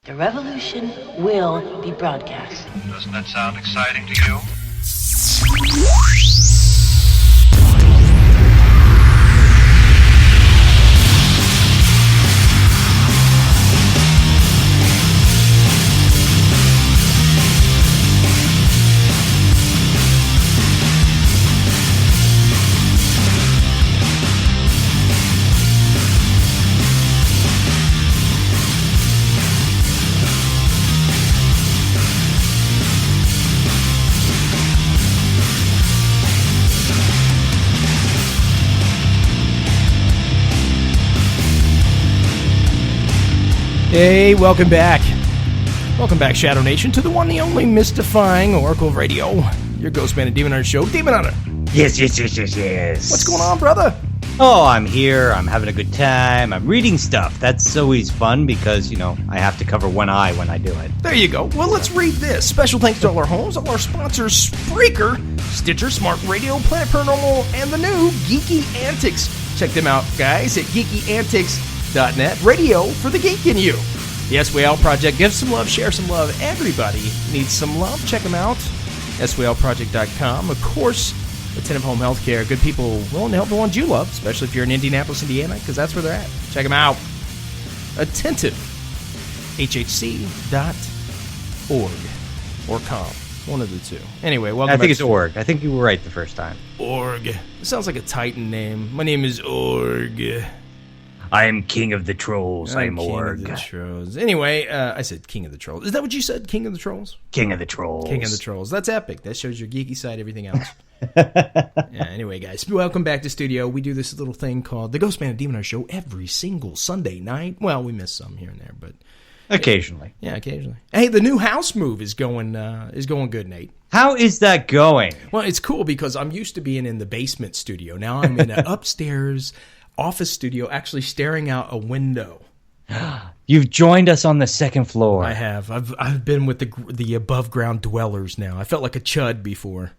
The revolution will be broadcast. Doesn't that sound exciting to you? Hey, welcome back. Welcome back, Shadow Nation, to the one, the only Mystifying Oracle of Radio. Your GhostMan&Demon Hunter show. Demon Hunter. Yes. What's going on, brother? Oh, I'm here. I'm having a good time. I'm reading stuff. That's always fun because, I have to cover one eye when I do it. There you go. Well, let's read this. Special thanks to all our homes, all our sponsors, Spreaker, Stitcher, Smart Radio, Planet Paranormal, and the new Geeky Antics. Check them out, guys, at geekyantics.net. Radio for the geek in you. The SWL Project. Give some love, share some love. Everybody needs some love. Check them out. SWLproject.com. Of course, Attentive Home Healthcare. Good people willing to help the ones you love, especially if you're in Indianapolis, Indiana, because that's where they're at. Check them out. Attentive. HHC.org or com. One of the two. Anyway, welcome I think back it's Org. I think you were right the first time. Org. It sounds like a Titan name. My name is Org. I am King of the Trolls. I'm Org. King of the Trolls. Anyway, I said King of the Trolls. Is that what you said? King of the Trolls? King of the Trolls. King of the Trolls. That's epic. That shows your geeky side, everything else. Yeah, anyway, guys, welcome back to studio. We do this little thing called the GhostMan&Demon Hunter show every single Sunday night. Well, we miss some here and there, but occasionally. Yeah, occasionally. Hey, the new house move is going good, Nate. How is that going? Well, it's cool because I'm used to being in the basement studio. Now I'm in an upstairs office studio, actually staring out a window. You've joined us on the second floor. I have. I've been with the above ground dwellers now. I felt like a chud before.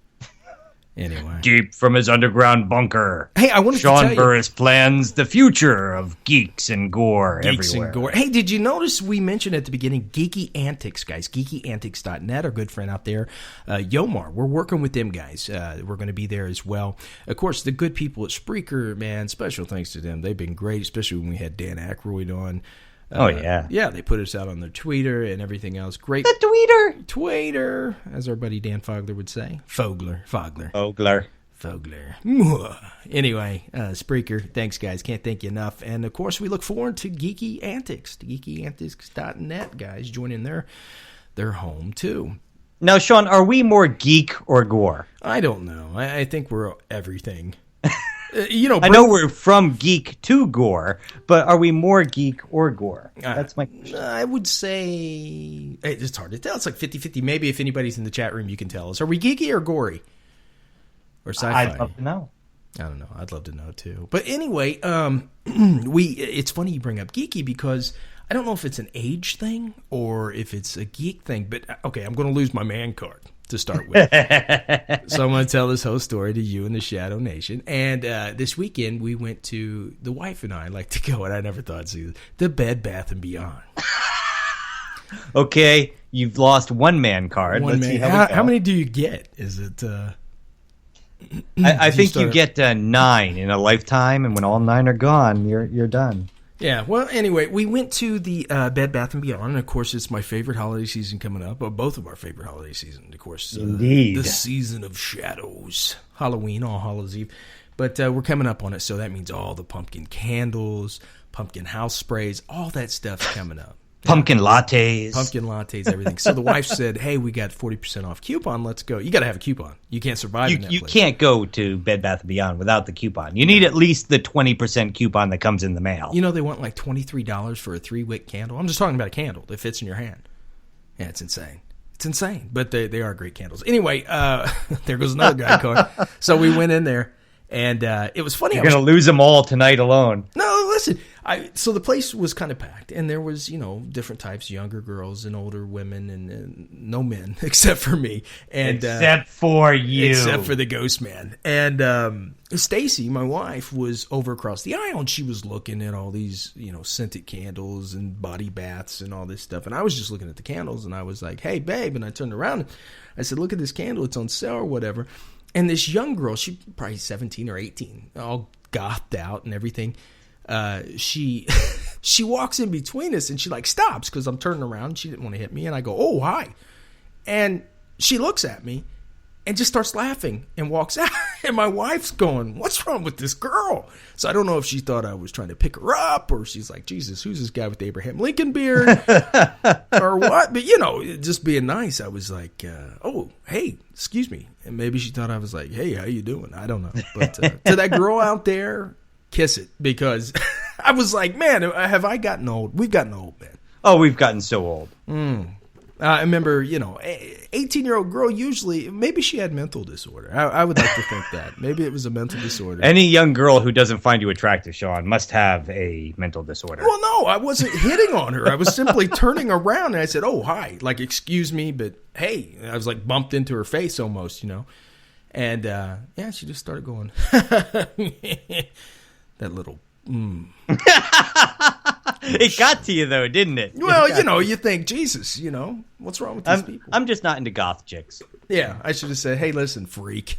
Anyway, deep from his underground bunker. Hey, I wanted to tell you, Sean Burris plans the future of geeks and gore geeks everywhere. And gore. Hey, did you notice we mentioned at the beginning Geeky Antics, guys? GeekyAntics.net, our good friend out there, Yomar. We're working with them, guys. We're going to be there as well. Of course, the good people at Spreaker, man, special thanks to them. They've been great, especially when we had Dan Aykroyd on. Yeah, they put us out on their Twitter and everything else. Great. The Twitter, as our buddy Dan Fogler would say. Fogler. Anyway, Spreaker, thanks, guys. Can't thank you enough. And, of course, we look forward to Geeky Antics, geekyantics.net, guys, joining their home, too. Now, Sean, are we more geek or gore? I don't know. I think we're everything. I know we're from geek to gore, but are we more geek or gore? That's my question. I would say it's hard to tell. It's like 50-50. Maybe if anybody's in the chat room, you can tell us. Are we geeky or gory? Or sci-fi? I'd love to know. I don't know. I'd love to know, too. But anyway, it's funny you bring up geeky because I don't know if it's an age thing or if it's a geek thing. But, okay, I'm going to lose my man card to start with. So I'm going to tell this whole story to you and the Shadow Nation. And this weekend, we went to, the wife and I like to go, and I never thought I'd see this, the Bed Bath & Beyond. Okay, you've lost one man card. Let's see how many do you get? Is it... I think you get 9 in a lifetime, and when all 9 are gone, you're done. Yeah, well, anyway, we went to the Bed Bath & Beyond, and of course, it's my favorite holiday season coming up, or both of our favorite holiday seasons, of course. Indeed. The season of shadows. Halloween, All Hallows Eve. But we're coming up on it, so that means all the pumpkin candles, pumpkin house sprays, all that stuff's coming up. Pumpkin lattes. Everything. So the wife said, hey, we got 40% off coupon. Let's go. You got to have a coupon. You can't survive in that You place. can't go to Bed Bath & Beyond without the coupon. You need at least the 20% coupon that comes in the mail. You know they want like $23 for a 3-wick candle. I'm just talking about a candle that fits in your hand. Yeah, it's insane. It's insane. But they are great candles. Anyway, there goes another guy going. So we went in there. And it was funny. You're going to lose them all tonight alone. No, listen. So the place was kind of packed, and there was, different types, younger girls and older women, and no men except for me, and except for you, except for the ghost man. And Stacy, my wife, was over across the aisle, and she was looking at all these, scented candles and body baths and all this stuff. And I was just looking at the candles, and I was like, "Hey, babe!" And I turned around, and I said, "Look at this candle; it's on sale or whatever." And this young girl, she probably 17 or 18, all gothed out and everything. She walks in between us, and she stops because I'm turning around. She didn't want to hit me, and I go, "Oh, hi," and she looks at me and just starts laughing and walks out. And my wife's going, "What's wrong with this girl?" So I don't know if she thought I was trying to pick her up, or she's like, "Jesus, who's this guy with the Abraham Lincoln beard?" or what. But just being nice, I was like, "Oh, hey, excuse me." And maybe she thought I was like, "Hey, how you doing?" I don't know. But to that girl out there, kiss it, because I was like, man, have I gotten old? We've gotten old, man. Oh, we've gotten so old. I remember, 18-year-old girl, usually, maybe she had mental disorder. I would like to think that. Maybe it was a mental disorder. Any young girl who doesn't find you attractive, Sean, must have a mental disorder. Well, no, I wasn't hitting on her. I was simply turning around, and I said, "Oh, hi." Excuse me, but hey. I was bumped into her face almost, And, she just started going, that little, It got to you, though, didn't it? Well, you think, Jesus, what's wrong with these people? I'm just not into goth chicks. Yeah, I should have said, "Hey, listen, freak,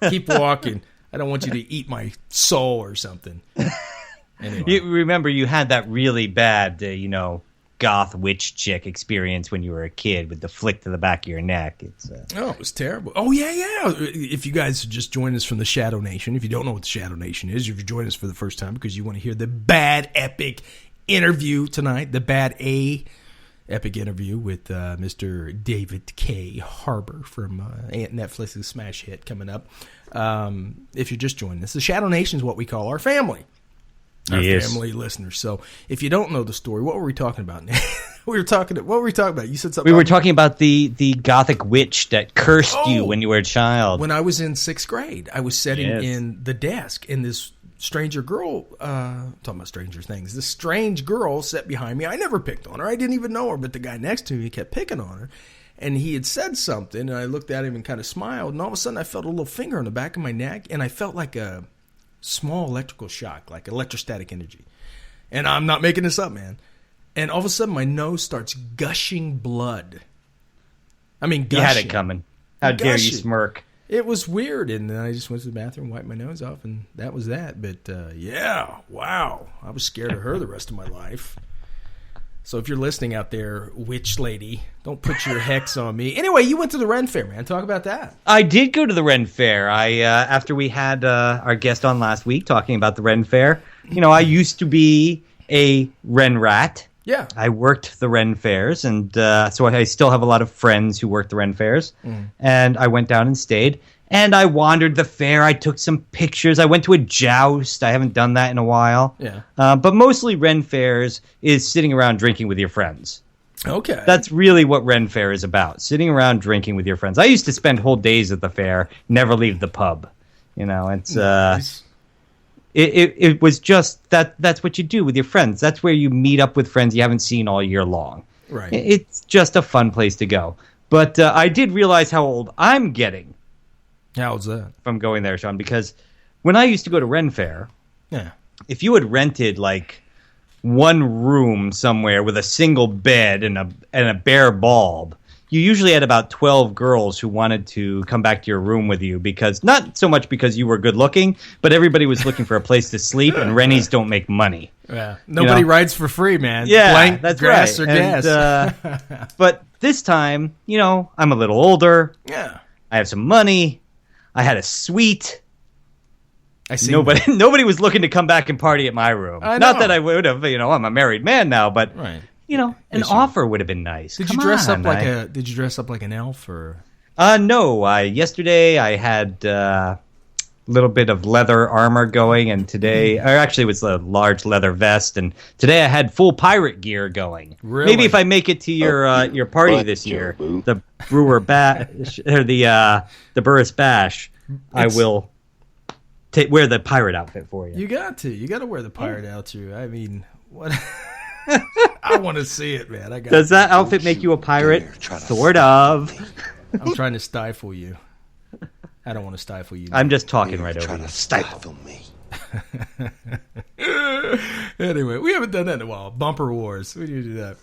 keep walking. I don't want you to eat my soul or something." Anyway. You remember you had that really bad, goth witch chick experience when you were a kid with the flick to the back of your neck. It was terrible. Oh, yeah. If you guys just joined us from the Shadow Nation, if you don't know what the Shadow Nation is, if you're joining us for the first time because you want to hear the bad epic interview tonight, the bad epic interview with Mr. David K. Harbour from Netflix's smash hit coming up. If you're just joining us, the Shadow Nation is what we call our family. Our family listeners. So if you don't know the story, what were we talking about? What were we talking about? You said something. We were talking about the gothic witch that cursed you when you were a child. When I was in 6th grade, I was sitting in the desk, and this stranger girl, talking about stranger things, this strange girl sat behind me. I never picked on her. I didn't even know her, but the guy next to me kept picking on her. And he had said something, and I looked at him and kind of smiled, and all of a sudden I felt a little finger on the back of my neck, and I felt like a small electrical shock, like electrostatic energy. And I'm not making this up, man. And all of a sudden my nose starts gushing blood. I mean, gushing. You had it coming. How dare you smirk. It was weird, and then I just went to the bathroom, wiped my nose off, and that was that. But wow. I was scared of her the rest of my life. So if you're listening out there, witch lady, don't put your hex on me. Anyway, you went to the Ren Fair, man. Talk about that. I did go to the Ren Fair. After we had our guest on last week talking about the Ren Fair, I used to be a Ren rat. Yeah. I worked the Ren Fairs, and so I still have a lot of friends who work the Ren Fairs. And I went down and stayed. And I wandered the fair. I took some pictures. I went to a joust. I haven't done that in a while. Yeah. But mostly Ren Fairs is sitting around drinking with your friends. Okay. That's really what Ren Fair is about, sitting around drinking with your friends. I used to spend whole days at the fair, never leave the pub. It's nice. It was just that's what you do with your friends. That's where you meet up with friends you haven't seen all year long. Right. It's just a fun place to go. But I did realize how old I'm getting. How's that? From going there, Sean, because when I used to go to Ren Fair, if you had rented one room somewhere with a single bed and a bare bulb, you usually had about 12 girls who wanted to come back to your room with you, because not so much because you were good looking, but everybody was looking for a place to sleep, and Rennies don't make money. Yeah, nobody rides for free, man. Yeah, blank that's grass right. or gas. But this time, I'm a little older. Yeah, I have some money. I had a suite. I see. Nobody was looking to come back and party at my room. Not that I would have. I'm a married man now, but an offer would have been nice. Did you dress up like an elf or? No. Yesterday I had a little bit of leather armor going, and today, or actually, it was a large leather vest, and today I had full pirate gear going. Really? Maybe if I make it to your party this year, the Brewer Bash or the Burris Bash, I will wear the pirate outfit for you. You got to wear the pirate outfit. I mean, What? I want to see it, man. Does that outfit make you a pirate? Sort of. I'm trying to stifle you. I don't want to stifle you. I'm just talking right over trying you. to stifle me. Anyway, we haven't done that in a while. Bumper wars. We need to do that.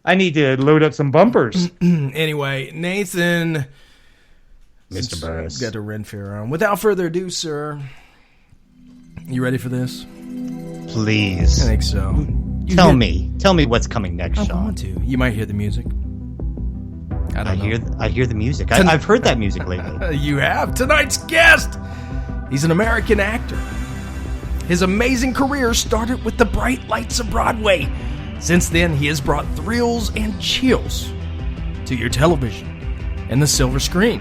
I need to load up some bumpers. Anyway, Nathan. Mr. Burris. Got the Ren Fair on. Without further ado, sir. You ready for this? Please. I think so. Tell me what's coming next, I Sean. want to. You might hear the music. I hear the music. I've heard that music lately. You have. Tonight's guest. He's an American actor. His amazing career started with the bright lights of Broadway. Since then, he has brought thrills and chills to your television and the silver screen.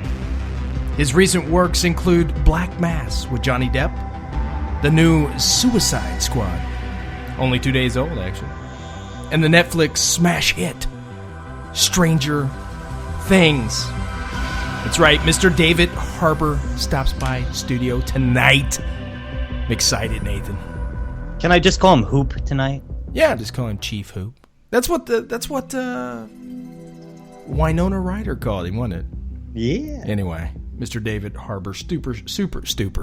His recent works include Black Mass with Johnny Depp, the new Suicide Squad, only 2 days old, actually, and the Netflix smash hit, Stranger Things. That's right, Mr. David Harbour stops by studio tonight. I'm excited, Nathan. Can I just call him Hoop tonight? Yeah, just call him Chief Hoop. That's what Winona Ryder called him, wasn't it? Yeah. Anyway, Mr. David Harbour, superstar.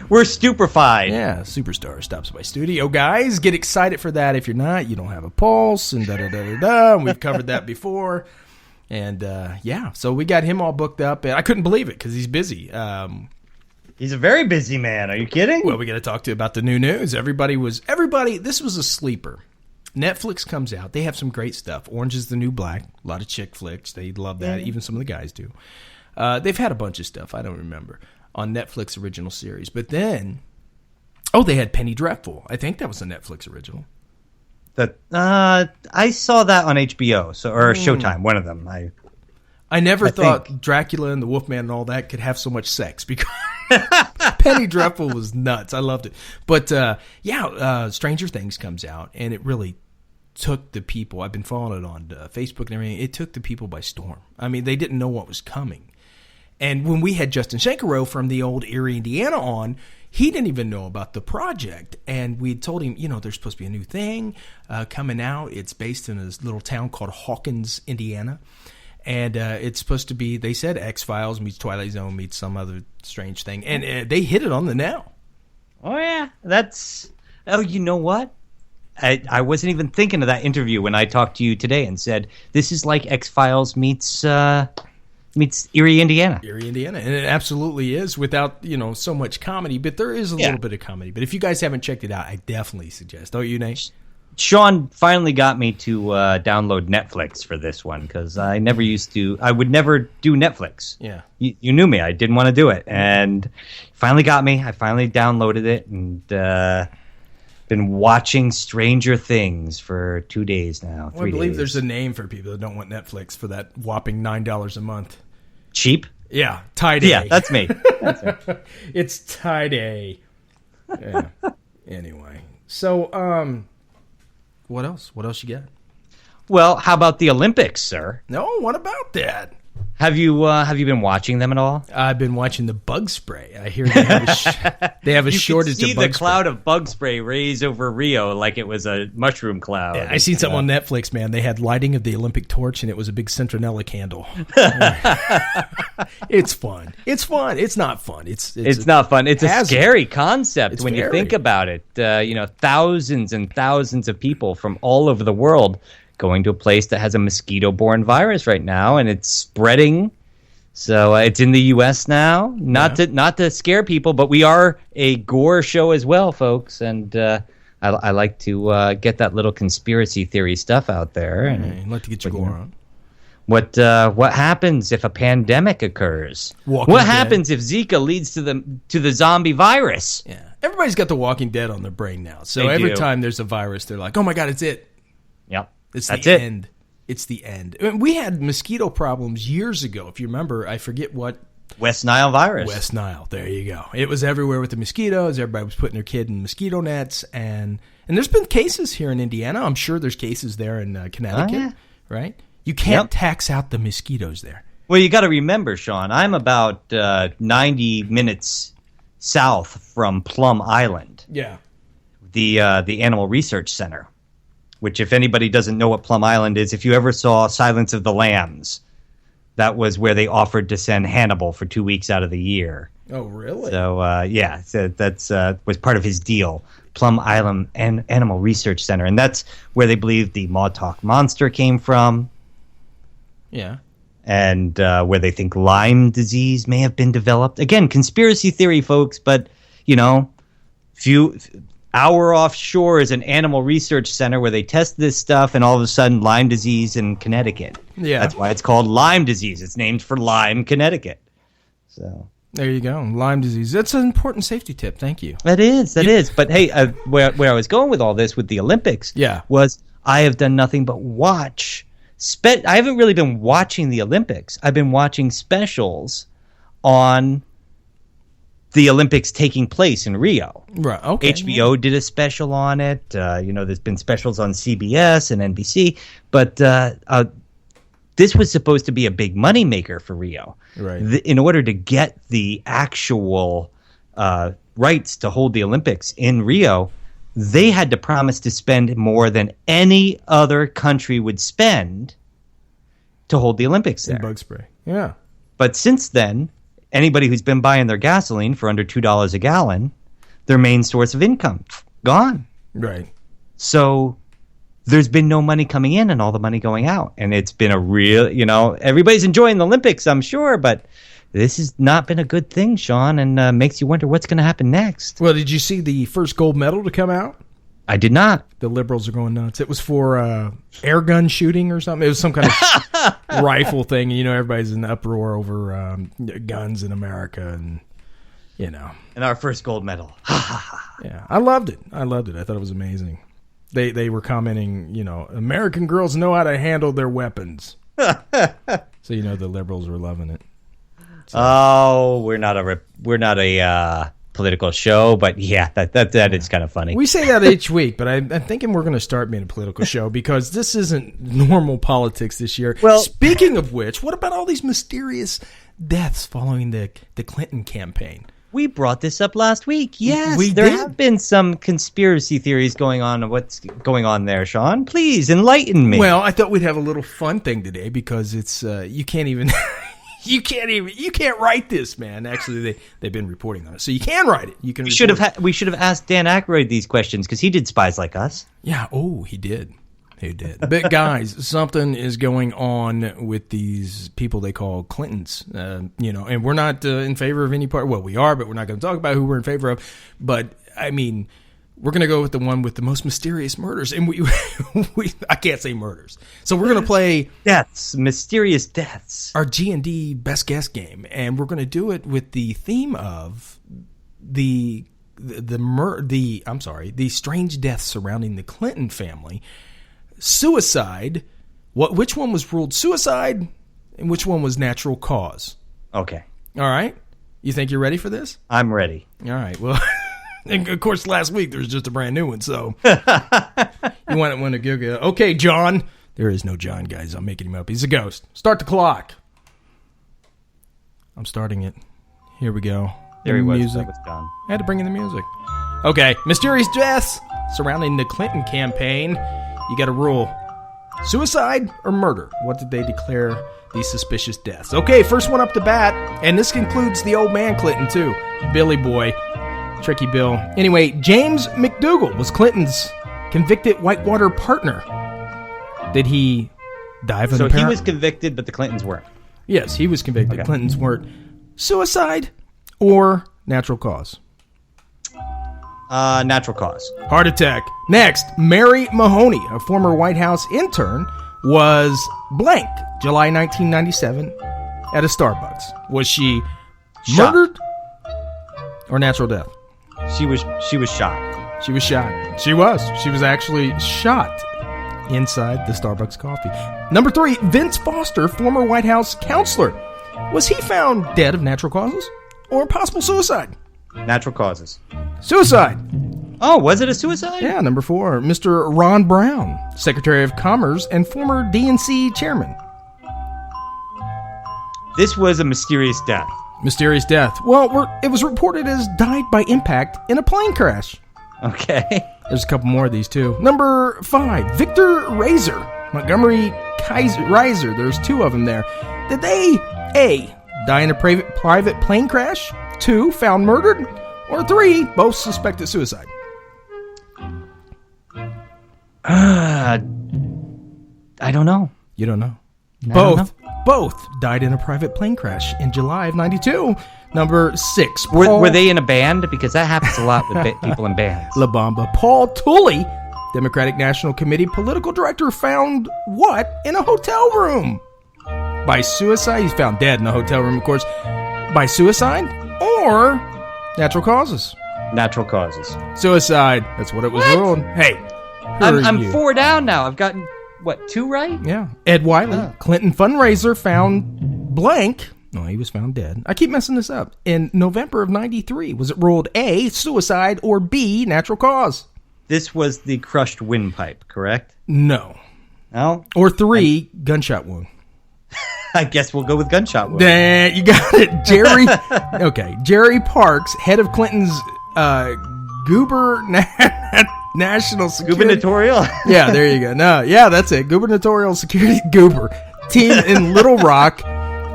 We're stupefied. Yeah, superstar stops by studio. Guys, get excited for that. If you're not, you don't have a pulse, and da-da-da-da-da. We've covered that before. And, so we got him all booked up. And I couldn't believe it because he's busy. He's a very busy man. Are you kidding? Well, we got to talk to you about the new news. Everybody, this was a sleeper. Netflix comes out. They have some great stuff. Orange is the New Black. A lot of chick flicks. They love that. Even some of the guys do. They've had a bunch of stuff. I don't remember. On Netflix original series. But then, they had Penny Dreadful. I think that was a Netflix original. I saw that on HBO or Showtime, one of them. I never thought Dracula and the Wolfman and all that could have so much sex because Penny Dreadful was nuts. I loved it. But Stranger Things comes out and it really took the people. I've been following it on Facebook and everything. It took the people by storm. I mean, they didn't know what was coming. And when we had Justin Shankaro from the old Erie, Indiana on, he didn't even know about the project. And we told him, there's supposed to be a new thing coming out. It's based in this little town called Hawkins, Indiana. And it's supposed to be, they said, X-Files meets Twilight Zone meets some other strange thing. And they hit it on the nail. Oh, yeah. You know what? I wasn't even thinking of that interview when I talked to you today and said, this is like X-Files meets Erie, Indiana. Erie, Indiana. And it absolutely is without, so much comedy. But there is a little bit of comedy. But if you guys haven't checked it out, I definitely suggest. Don't you, Nate? Sean finally got me to download Netflix for this one because I never used to. I would never do Netflix. Yeah. You knew me. I didn't want to do it. And finally got me. I finally downloaded it and been watching Stranger Things for 2 days now. I believe there's a name for people that don't want Netflix for that whopping $9 a month. Cheap? Yeah. Tie-Day. Yeah, that's me. It's Tie-Day. Yeah. Anyway. So, what else? What else you got? Well, how about the Olympics, sir? No, what about that? Have you been watching them at all? I've been watching the bug spray. I hear they have a shortage of bug spray. You could see the cloud of bug spray raise over Rio like it was a mushroom cloud. Yeah, I seen something on Netflix, man. They had lighting of the Olympic torch, and it was a big Centronella candle. It's fun. It's fun. It's not fun. It's not fun. It's hazard. A scary concept when you think about it. Thousands and thousands of people from all over the world going to a place that has a mosquito-borne virus right now, and it's spreading. So it's in the U.S. now. Not to scare people, but we are a gore show as well, folks. And I like to get that little conspiracy theory stuff out there. And I'd like to get your gore on. What happens if a pandemic occurs? What happens if Zika leads to the zombie virus? Yeah, everybody's got the Walking Dead on their brain now. So every time there's a virus, they're like, "Oh my God, it's it." Yep. That's the end. It's the end. I mean, we had mosquito problems years ago. If you remember, I forget what. West Nile virus. West Nile. There you go. It was everywhere with the mosquitoes. Everybody was putting their kid in mosquito nets. And there's been cases here in Indiana. I'm sure there's cases there in Connecticut, right? You can't tax out the mosquitoes there. Well, you got to remember, Sean, I'm about 90 minutes south from Plum Island. Yeah. the Animal Research Center, which, if anybody doesn't know what Plum Island is, if you ever saw Silence of the Lambs, that was where they offered to send Hannibal for 2 weeks out of the year. Oh, really? So, that's was part of his deal. Plum Island and Animal Research Center. And that's where they believe the Montauk Monster came from. Yeah. And where they think Lyme disease may have been developed. Again, conspiracy theory, folks, but, hour offshore is an animal research center where they test this stuff, and all of a sudden Lyme disease in Connecticut. Yeah. That's why it's called Lyme disease. It's named for Lyme, Connecticut. So there you go. Lyme disease. That's an important safety tip. Thank you. That is. But hey, where I was going with all this with the Olympics was I have done nothing but watch. I haven't really been watching the Olympics. I've been watching specials on the Olympics taking place in Rio. Right. Okay. HBO did a special on it. There's been specials on CBS and NBC, but this was supposed to be a big moneymaker for Rio. Right. In order to get the actual rights to hold the Olympics in Rio, they had to promise to spend more than any other country would spend to hold the Olympics there. In bug spray. Yeah. But since then, anybody who's been buying their gasoline for under $2 a gallon, their main source of income, gone. Right. So there's been no money coming in and all the money going out. And it's been a real, everybody's enjoying the Olympics, I'm sure, but this has not been a good thing, Sean, and makes you wonder what's going to happen next. Well, did you see the first gold medal to come out? I did not. The liberals are going nuts. It was for air gun shooting or something. It was some kind of rifle thing. Everybody's in uproar over guns in America, and And our first gold medal. Yeah, I loved it. I thought it was amazing. They were commenting, American girls know how to handle their weapons. So the liberals were loving it. So. Oh, we're not a political show, but yeah, that is kind of funny. We say that each week, but I'm thinking we're going to start being a political show because this isn't normal politics this year. Well, speaking of which, what about all these mysterious deaths following the Clinton campaign? We brought this up last week. Yes, there have been some conspiracy theories going on. What's going on there, Sean? Please enlighten me. Well, I thought we'd have a little fun thing today because it's you can't even. You can't write this, man. Actually, they've been reporting on it, so you can write it. You can. We should have asked Dan Aykroyd these questions because he did Spies Like Us. Yeah. Oh, he did. He did. But guys, something is going on with these people they call Clintons. And we're not in favor of any part. Well, we are, but we're not going to talk about who we're in favor of. But I mean, we're going to go with the one with the most mysterious murders, and we I can't say murders. So we're going to play mysterious deaths. Our G&D best guess game, and we're going to do it with the theme of the strange deaths surrounding the Clinton family, suicide. Which one was ruled suicide, and which one was natural cause? Okay. All right. You think you're ready for this? I'm ready. All right. Well. And, of course, last week there was just a brand new one, so you want to go. Okay, John. There is no John, guys. I'm making him up. He's a ghost. Start the clock. I'm starting it. Here we go. There he was. Music. That was John. I had to bring in the music. Okay, mysterious deaths surrounding the Clinton campaign. You got a rule. Suicide or murder? What did they declare these suspicious deaths? Okay, first one up to bat, and this includes the old man Clinton, too. Billy Boy. Tricky Bill. Anyway, James McDougal was Clinton's convicted Whitewater partner. Did he dive in the So he was convicted, but the Clintons weren't. Yes, he was convicted. Okay. Clintons weren't. Suicide or natural cause? Natural cause. Heart attack. Next, Mary Mahoney, a former White House intern, was blanked July 1997 at a Starbucks. Was she murdered or natural death? She was shot. She was shot. She was actually shot inside the Starbucks coffee. Number 3, Vince Foster, former White House counselor. Was he found dead of natural causes or possible suicide? Natural causes. Suicide. Oh, was it a suicide? Yeah, number 4, Mr. Ron Brown, Secretary of Commerce and former DNC chairman. This was a mysterious death. Mysterious death. Well, it was reported as died by impact in a plane crash. Okay. There's a couple more of these, too. Number 5, Victor Razor. Montgomery Reiser. There's 2 of them there. Did they, A, die in a private plane crash? 2, found murdered? Or 3, both suspected suicide? I don't know. You don't know? Both died in a private plane crash in July of 92. Number 6. Were they in a band? Because that happens a lot with people in bands. La Bamba. Paul Tully, Democratic National Committee political director, found what in a hotel room? By suicide? He's found dead in a hotel room, of course. By suicide or natural causes? Natural causes. Suicide. That's what it was ruled. Hey, I'm 4 down now. I've gotten, 2 right? Yeah. Ed Wiley, Clinton fundraiser, found blank. No, he was found dead. I keep messing this up. In November of 93, was it ruled A, suicide, or B, natural cause? This was the crushed windpipe, correct? No. No? Or 3, gunshot wound. I guess we'll go with gunshot wound. You got it. Jerry Parks, head of Clinton's National Security. Gubernatorial? Yeah, there you go. No, yeah, that's it. Gubernatorial Security Goober team in Little Rock.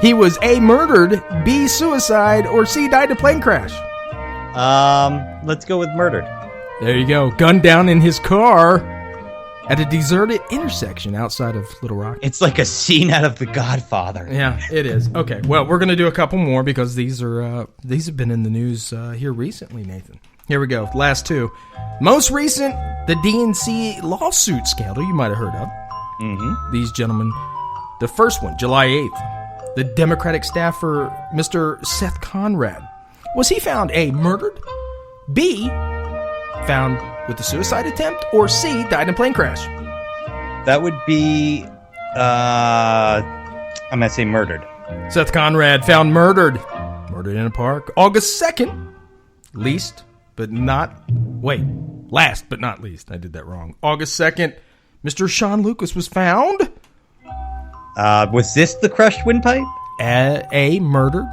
He was A, murdered, B, suicide, or C, died in a plane crash. Let's go with murdered. There you go. Gunned down in his car at a deserted intersection outside of Little Rock. It's like a scene out of The Godfather. Yeah, it is. Okay, well, we're going to do a couple more because these have been in the news here recently, Nathan. Here we go. Last 2. Most recent, the DNC lawsuit scandal you might have heard of. Mm-hmm. These gentlemen. The first one, July 8th. The Democratic staffer, Mr. Seth Conrad. Was he found A, murdered, B, found with a suicide attempt, or C, died in a plane crash? That would be, I'm going to say murdered. Seth Conrad found murdered. Murdered in a park. August 2nd, last but not least. I did that wrong. August 2nd, Mr. Sean Lucas was found. Was this the crushed windpipe? A, murdered,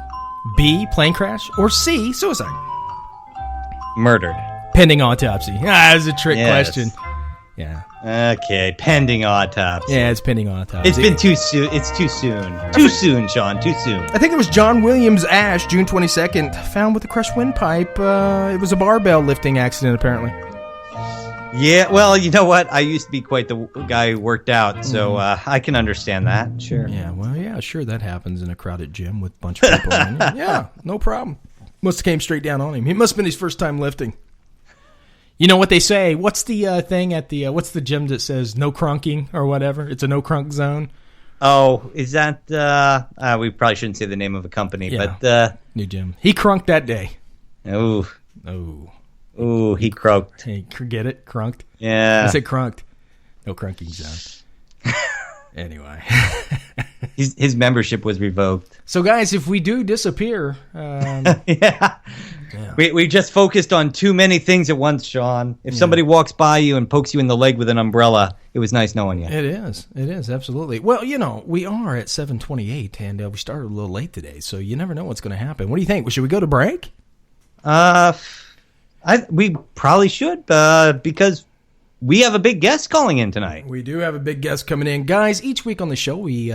B, plane crash, or C, suicide? Murdered. Pending autopsy. That's a trick question. Yeah. Okay, pending autopsy. Yeah, it's pending autopsy. It's been too soon. It's too soon. Too soon, Sean. Too soon. I think it was John Williams Ash, June 22nd, found with a crushed windpipe. It was a barbell lifting accident, apparently. Yeah, well, you know what? I used to be quite the guy who worked out, so I can understand that. Sure. Yeah, well, yeah, sure, that happens in a crowded gym with a bunch of people in it. Yeah, no problem. Must have came straight down on him. It must have been his first time lifting. You know what they say? What's the thing at the what's the gym that says no crunking or whatever? It's a no crunk zone. Oh, is that we probably shouldn't say the name of a company, but new gym. He crunked that day. Oh, he crunked. Hey, get it? Crunked? Yeah. I said crunked. No crunking zone. Anyway. His membership was revoked. So, guys, if we do disappear... yeah. We just focused on too many things at once, Sean. If somebody walks by you and pokes you in the leg with an umbrella, it was nice knowing you. It is, absolutely. Well, you know, we are at 7:28, and we started a little late today, so you never know what's going to happen. What do you think? Should we go to break? We probably should, because we have a big guest calling in tonight. We do have a big guest coming in. Guys, each week on the show, we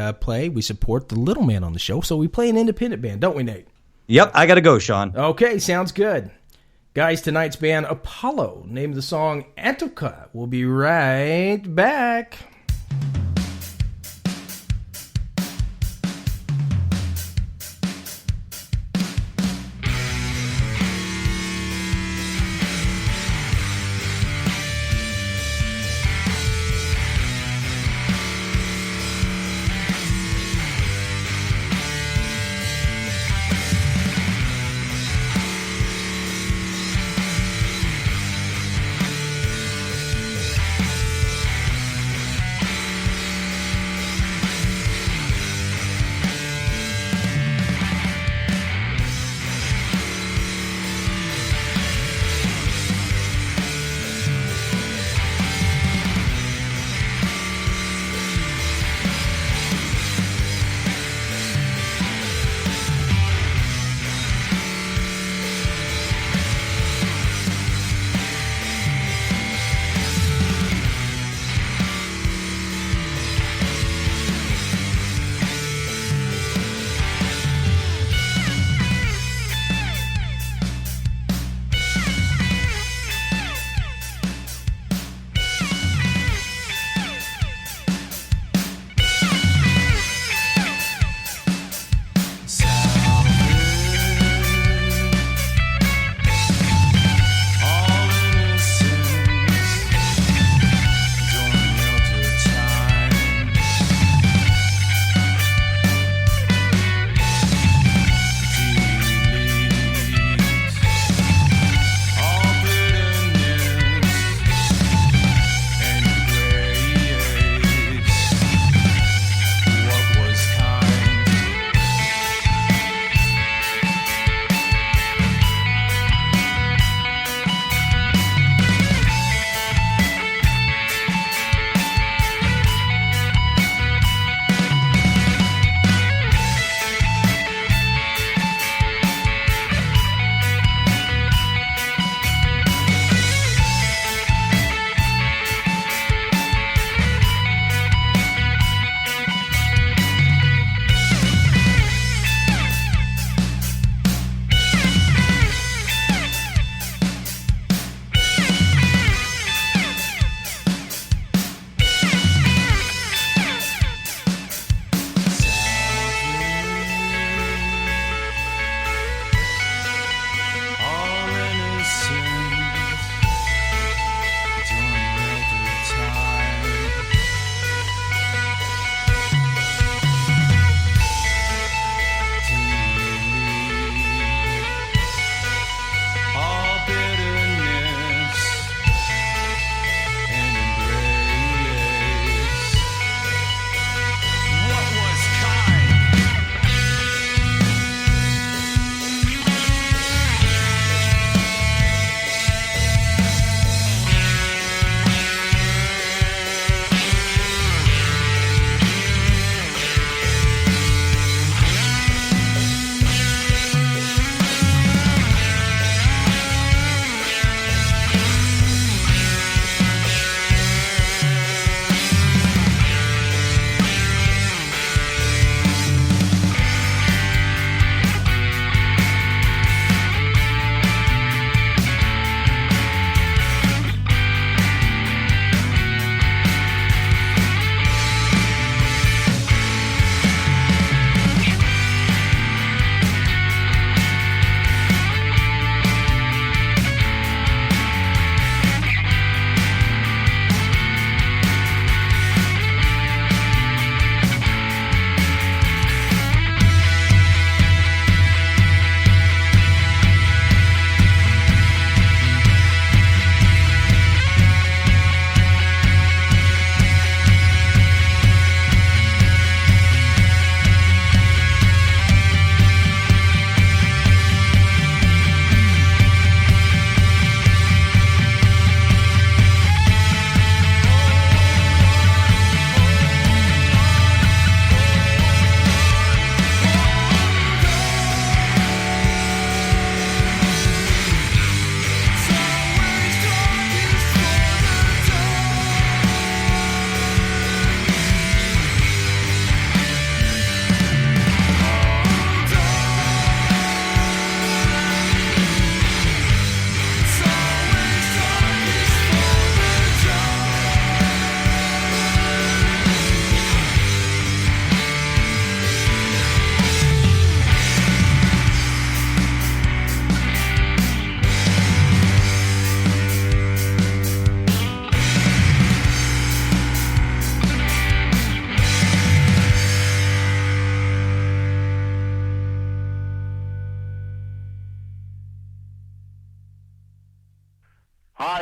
support the little man on the show, so we play an independent band, don't we, Nate? Yep, I got to go, Sean. Okay, sounds good. Guys, tonight's band, Apollo, name of the song, Antoka. We'll be right back.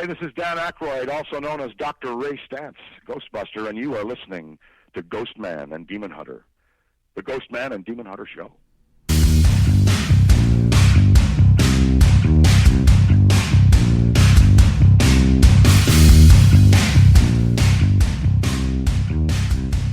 Hi, this is Dan Aykroyd, also known as Dr. Ray Stantz, Ghostbuster, and you are listening to Ghostman and Demon Hunter, the Ghostman and Demon Hunter Show.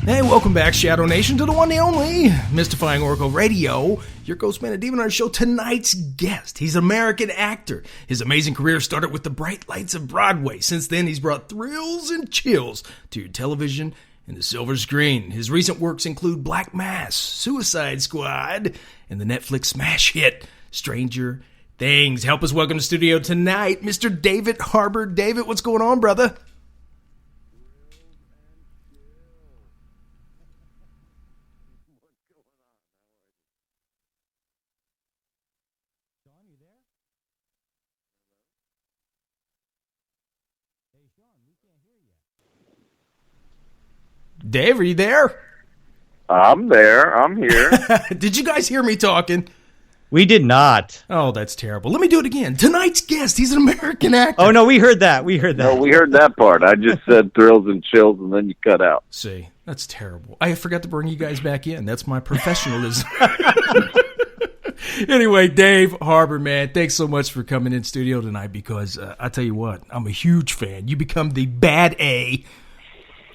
Hey, welcome back, Shadow Nation, to the one and only Mystifying Oracle Radio, your Ghostman and Demon Hunter Show. Tonight's guest, he's an American actor. His amazing career started with the bright lights of Broadway. Since then, he's brought thrills and chills to your television and the silver screen. His recent works include Black Mass, Suicide Squad, and the Netflix smash hit Stranger Things. Help us welcome to the studio tonight, Mr. David Harbour. David, what's going on, brother? Dave, are you there? I'm there. I'm here. Did you guys hear me talking? We did not. Oh, that's terrible. Let me do it again. Tonight's guest, he's an American actor. Oh, no, we heard that. No, we heard that part. I just said thrills and chills, and then you cut out. See, that's terrible. I forgot to bring you guys back in. That's my professionalism. Anyway, Dave Harbour, man, thanks so much for coming in studio tonight because I tell you what, I'm a huge fan. You become the bad A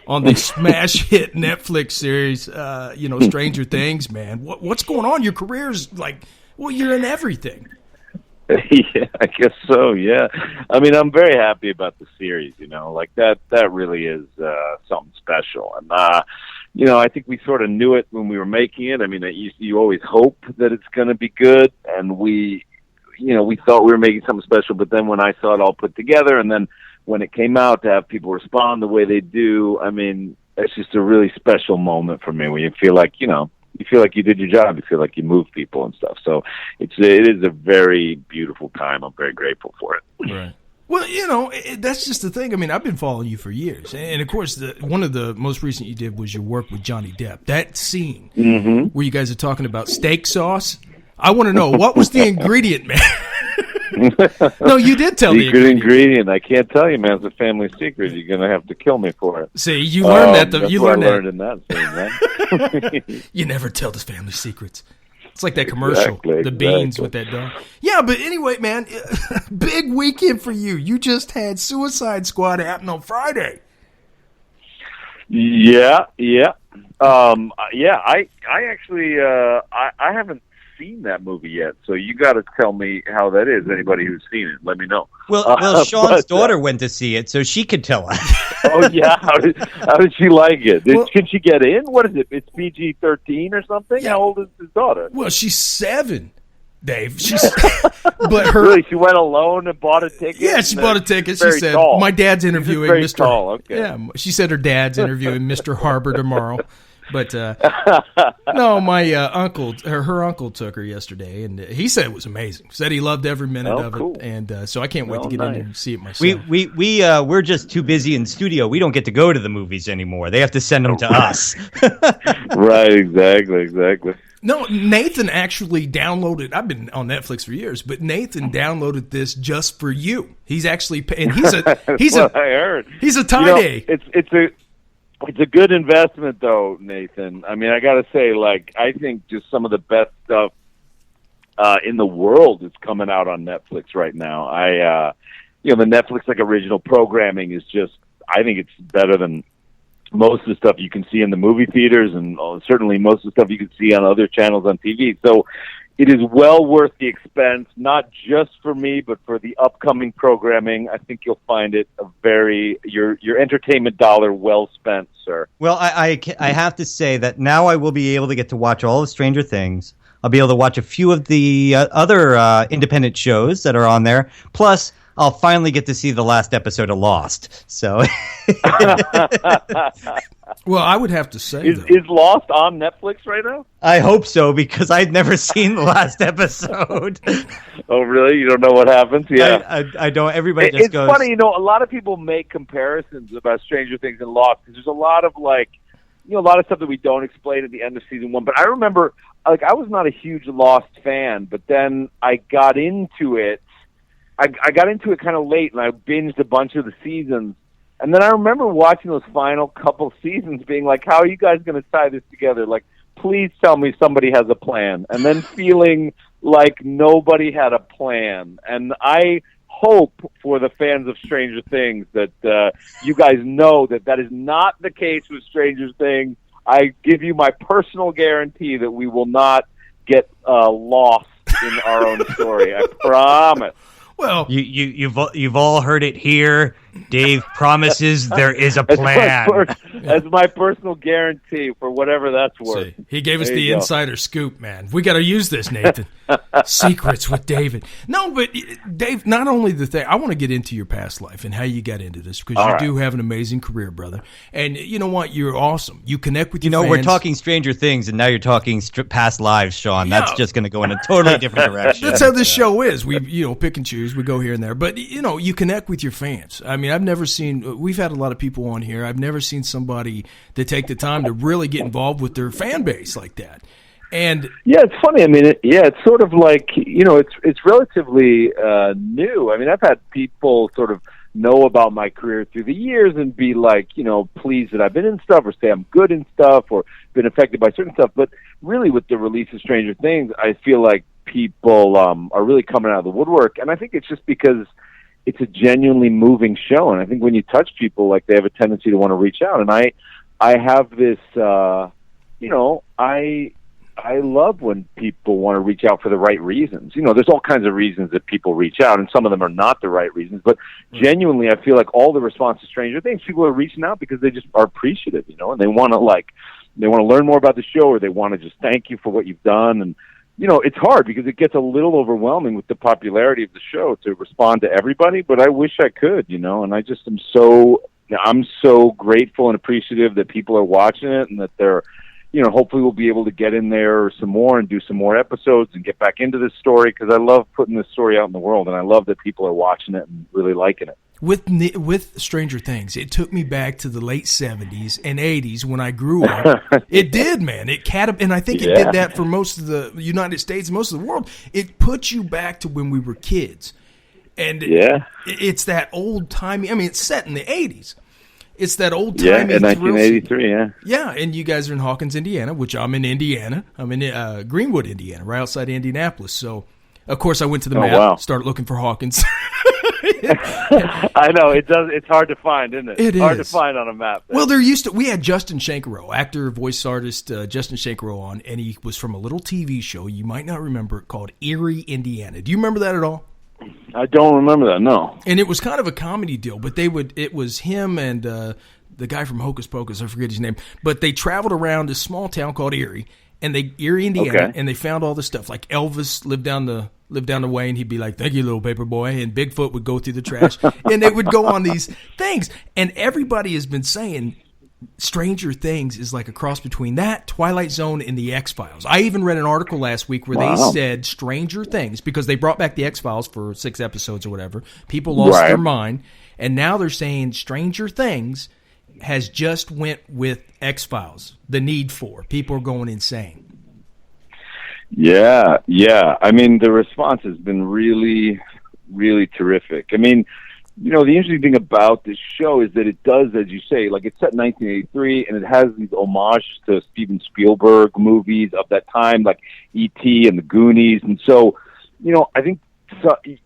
on the smash hit Netflix series, Stranger Things, man. What's going on? Your career's you're in everything. Yeah, I guess so, yeah. I mean, I'm very happy about the series, that really is something special. And, I think we sort of knew it when we were making it. I mean, you always hope that it's going to be good, and we thought we were making something special, but then when I saw it all put together, and then when it came out to have people respond the way they do, I mean, it's just a really special moment for me when you feel like, you did your job, you feel like you moved people and stuff. So it is a very beautiful time. I'm very grateful for it. Right. Well, that's just the thing. I mean, I've been following you for years. And of course, one of the most recent you did was your work with Johnny Depp. That scene where you guys are talking about steak sauce, I want to know, what was the ingredient, man? No, you did tell me. Secret ingredient. I can't tell you, man. It's a family secret. You're going to have to kill me for it. See, you learned that. You learned I learned in that scene, man. You never tell the family secrets. It's like that commercial, the beans with that dog. Yeah, but anyway, man, big weekend for you. You just had Suicide Squad happen on Friday. Yeah. I actually I haven't seen that movie yet, so you got to tell me how that is. Anybody who's seen it, let me know. Well, Sean's daughter went to see it, so she could tell us. Oh yeah, how did she like it? Can she get in? What is it? It's PG-13 or something. Yeah. How old is his daughter? Well, she's 7. Dave, really, she went alone and bought a ticket. Yeah, she bought a ticket. She said, tall. "My dad's interviewing Mr." Tall. Okay. Yeah, she said her dad's interviewing Mr. Harbour tomorrow. But no, my uncle, her uncle took her yesterday, and he said it was amazing. Said he loved every minute of it, and so I can't wait to get in there and see it myself. We're just too busy in studio. We don't get to go to the movies anymore. They have to send them to us. Right, exactly. No, Nathan actually downloaded. I've been on Netflix for years, but Nathan downloaded this just for you. He's actually, and he's a I heard. He's a tie-day. It's a good investment, though, Nathan. I mean, I got to say, I think just some of the best stuff in the world is coming out on Netflix right now. The Netflix original programming is just, I think it's better than most of the stuff you can see in the movie theaters, and certainly most of the stuff you can see on other channels on TV. So it is well worth the expense, not just for me, but for the upcoming programming. I think you'll find it your entertainment dollar well spent, sir. Well, I have to say that now I will be able to get to watch all of Stranger Things. I'll be able to watch a few of the other independent shows that are on there. Plus, I'll finally get to see the last episode of Lost. So, well, I would have to say, is Lost on Netflix right now? I hope so, because I've never seen the last episode. Oh, really? You don't know what happens? Yeah, I don't. Everybody just goes. It's funny, a lot of people make comparisons about Stranger Things and Lost because there's a lot of a lot of stuff that we don't explain at the end of season 1. But I remember, I was not a huge Lost fan, but then I got into it. I got into it kind of late, and I binged a bunch of the seasons. And then I remember watching those final couple seasons being like, how are you guys going to tie this together? Like, please tell me somebody has a plan. And then feeling like nobody had a plan. And I hope for the fans of Stranger Things that you guys know that is not the case with Stranger Things. I give you my personal guarantee that we will not get lost in our own story. I promise. Well, you've all heard it here. Dave promises there is a plan. That's my personal guarantee for whatever that's worth. See, he gave us the insider scoop, man. We got to use this, Nathan. Secrets with David. No, but Dave, not only the thing, I want to get into your past life and how you got into this, because you do have an amazing career, brother. And you know what? You're awesome. You connect with your fans. We're talking Stranger Things, and now you're talking past lives, Sean. That's just going to go in a totally different direction. That's how this show is. We pick and choose. We go here and there. But, you connect with your fans. I mean, I've never seen, we've had a lot of people on here. I've never seen somebody that take the time to really get involved with their fan base like that. And yeah, it's funny. I mean, it's sort of like, it's relatively new. I mean, I've had people sort of know about my career through the years and be like, pleased that I've been in stuff, or say I'm good in stuff, or been affected by certain stuff. But really, with the release of Stranger Things, I feel like people are really coming out of the woodwork. And I think it's just because it's a genuinely moving show. And I think when you touch people, like, they have a tendency to want to reach out. And I have this, I love when people want to reach out for the right reasons. There's all kinds of reasons that people reach out, and some of them are not the right reasons. But genuinely, I feel like all the response to Stranger Things, people are reaching out because they just are appreciative, and they want to learn more about the show, or they want to just thank you for what you've done. And it's hard because it gets a little overwhelming with the popularity of the show to respond to everybody. But I wish I could, and I just am I'm so grateful and appreciative that people are watching it, and that they're, hopefully we'll be able to get in there some more and do some more episodes and get back into this story, because I love putting this story out in the world, and I love that people are watching it and really liking it. With Stranger Things, it took me back to the late 70s and 80s when I grew up. It did, man. And I think it did that for most of the United States, most of the world. It put you back to when we were kids. And it's that old-timey, I mean, it's set in the 80s. It's that old-timey in 1983, Yeah, and you guys are in Hawkins, Indiana, which I'm in Indiana. I'm in Greenwood, Indiana, right outside Indianapolis. So, of course, I went to the map, started looking for Hawkins. I know, it's hard to find, isn't it? It's hard to find on a map. Well, we had Justin Shankaro, actor, voice artist, Justin Shankaro on, and he was from a little TV show, you might not remember it, called Erie, Indiana. Do you remember that at all? I don't remember that, no. And it was kind of a comedy deal, but it was him and the guy from Hocus Pocus, I forget his name, but they traveled around this small town called Erie, Erie, Indiana, and they found all this stuff. Like Elvis lived down the way, and he'd be like, "Thank you, little paper boy," and Bigfoot would go through the trash, and they would go on these things. And everybody has been saying Stranger Things is like a cross between that, Twilight Zone, and the X-Files. I even read an article last week where they said Stranger Things, because they brought back the X-Files for 6 episodes or whatever. People lost their mind, and now they're saying Stranger Things has just went with X-Files. The need for. People are going insane. Yeah. I mean, the response has been really, really terrific. I mean, the interesting thing about this show is that it does, as you say, like, it's set in 1983, and it has these homages to Steven Spielberg movies of that time, like E.T. and the Goonies. And so, I think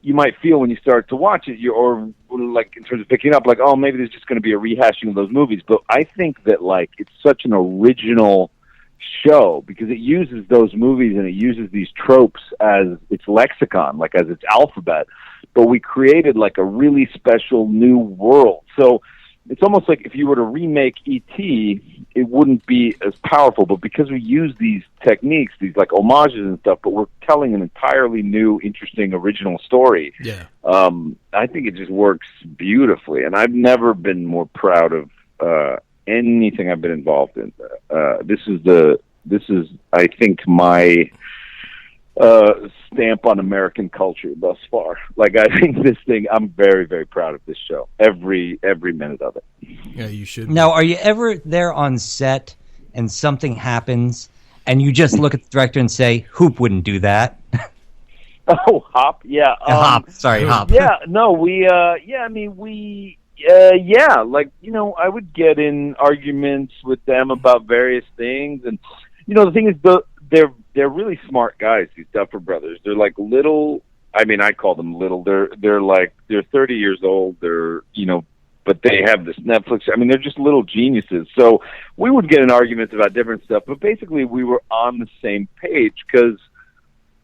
you might feel when you start to watch it, or like in terms of picking up, like, oh, maybe there's just going to be a rehashing of those movies. But I think that, like, it's such an original show because it uses those movies and it uses these tropes as its lexicon, like as its alphabet. But we created like a really special new world. So it's almost like if you were to remake E.T., it wouldn't be as powerful. But because we use these techniques, these like homages and stuff, but we're telling an entirely new, interesting, original story. Yeah. I think it just works beautifully. And I've never been more proud of anything I've been involved in. This is I think my stamp on American culture thus far. Like, I think this thing, I'm very, very proud of this show. Every minute of it. Yeah, you should. Now, are you ever there on set and something happens and you just look at the director and say, Hoop wouldn't do that? Oh, Hop, yeah. Hop, sorry, Hop. Yeah, no, like, I would get in arguments with them about various things, and the thing is, they're really smart guys. These Duffer Brothers, they're like little. I mean, I call them little. They're 30 years old. They're but they have this Netflix. I mean, they're just little geniuses. So we would get in arguments about different stuff, but basically we were on the same page because,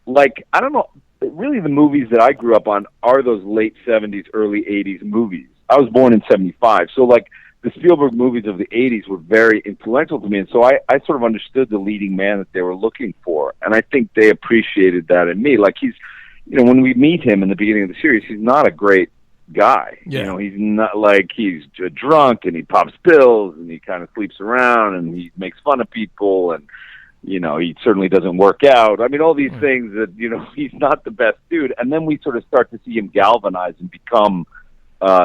like, I don't know. Really, the movies that I grew up on are those late 70s, early 80s movies. I was born in 75. So, like, the Spielberg movies of the 80s were very influential to me. And so I sort of understood the leading man that they were looking for. And I think they appreciated that in me. Like, he's, when we meet him in the beginning of the series, he's not a great guy. Yeah. He's not like, he's drunk and he pops pills and he kind of sleeps around and he makes fun of people and, he certainly doesn't work out. I mean, all these things that, he's not the best dude. And then we sort of start to see him galvanize and become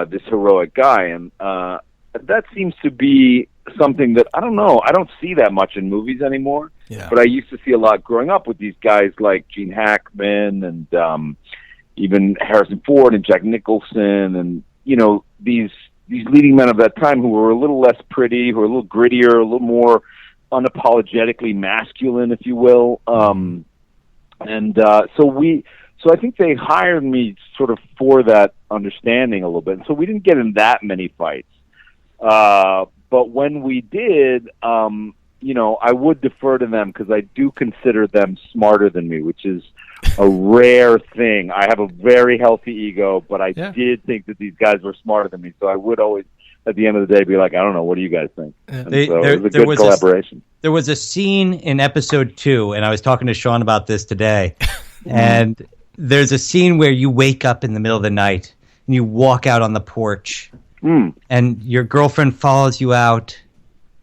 this heroic guy. And that seems to be something that, I don't know, I don't see that much in movies anymore. Yeah. But I used to see a lot growing up with these guys like Gene Hackman and even Harrison Ford and Jack Nicholson and, these leading men of that time who were a little less pretty, who were a little grittier, a little more unapologetically masculine, if you will. So I think they hired me sort of for that understanding a little bit. And so we didn't get in that many fights. But when we did, I would defer to them because I do consider them smarter than me, which is a rare thing. I have a very healthy ego, but I did think that these guys were smarter than me. So I would always, at the end of the day, be like, I don't know, what do you guys think? So it was a good collaboration. There was a scene in episode 2, and I was talking to Sean about this today, and there's a scene where you wake up in the middle of the night and you walk out on the porch, and your girlfriend follows you out.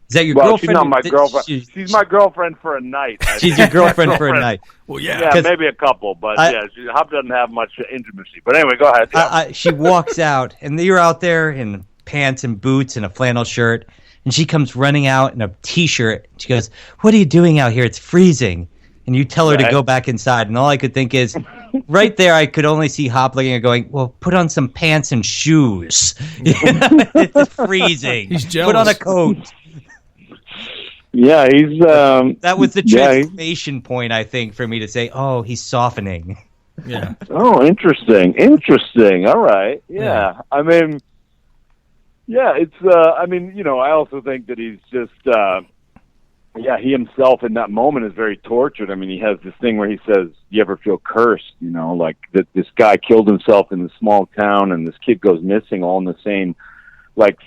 Is that your girlfriend? She's not my girlfriend. She's my girlfriend for a night. She's your girlfriend for a night. Well, yeah, maybe a couple, but Hop doesn't have much intimacy. But anyway, go ahead. Yeah. She walks out, and you're out there in pants and boots and a flannel shirt, and she comes running out in a T-shirt. She goes, "What are you doing out here? It's freezing." And you tell her to go back inside, and all I could think is, right there, I could only see Hop looking and going, "Well, put on some pants and shoes. It's freezing. He's jealous. Put on a coat." Yeah, he's. That was the transformation point, I think, for me to say, "Oh, he's softening." Yeah. Oh, interesting. All right. Yeah. I mean, it's. I also think that he's just. He himself in that moment is very tortured. I mean, he has this thing where he says, "You ever feel cursed?" Like that this guy killed himself in this small town, and this kid goes missing all in the same,